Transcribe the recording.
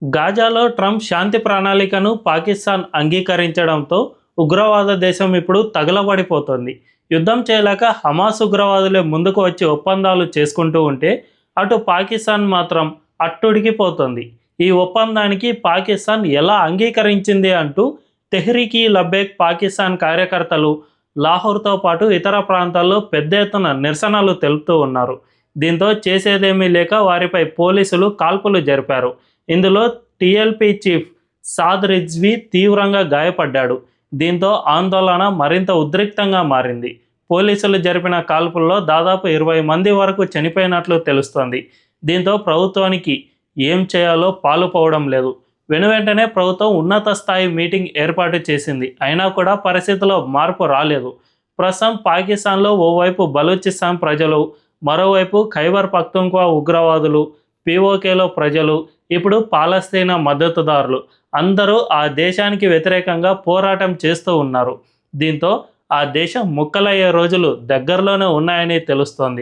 గాజాలో Trump శాంతి ప్రణాళికను పాకిస్తాన్ అంగీకరించడంతో ఉగ్రవాద దేశం ఇప్పుడు తగలబడిపోతుంది. యుద్ధం చేయలేక హమాస్ ఉగ్రవాదులే ముందుకు వచ్చి ఒప్పందాలు చేసుకుంటూ ఉంటే అటు పాకిస్తాన్ మాత్రం అట్టుడికిపోతుంది. ఈ ఒప్పందానికి పాకిస్తాన్ ఎలా అంగీకరించింది అంటూ తెహ్రీక్-ఈ లబ్బేక్ పాకిస్తాన్ కార్యకర్తలు లాహోర్తో పాటు ఇతర ప్రాంతాల్లో పెద్ద ఎత్తున నిరసనలు తెలుపుతూ ఉన్నారు. దీంతో చేసేదేమీ లేక వారిపై పోలీసులు కాల్పులు జరిపారు. ఇందులో టీఎల్పీ చీఫ్ సాద్ రిజ్వీ తీవ్రంగా గాయపడ్డాడు. దీంతో ఆందోళన మరింత ఉద్రిక్తంగా మారింది. పోలీసులు జరిపిన కాల్పుల్లో దాదాపు 20 మంది వరకు చనిపోయినట్లు తెలుస్తోంది. దీంతో ప్రభుత్వానికి ఏం చేయాలో పాలుపోవడం లేదు. వెనువెంటనే ప్రభుత్వం ఉన్నత స్థాయి మీటింగ్ ఏర్పాటు చేసింది. అయినా కూడా పరిస్థితిలో మార్పు రాలేదు. ప్రస్తుతం పాకిస్తాన్లో ఓవైపు బలూచిస్తాన్ ప్రజలు, మరోవైపు ఖైబర్ పఖ్తూన్ఖ్వా ఉగ్రవాదులు, పీఓకేలో ప్రజలు, ఇప్పుడు పాలస్తీనా మద్దతుదారులు అందరూ ఆ దేశానికి వ్యతిరేకంగా పోరాటం చేస్తూ ఉన్నారు. దీంతో ఆ దేశం ముక్కలయ్యే రోజులు దగ్గరలోనే ఉన్నాయని తెలుస్తోంది.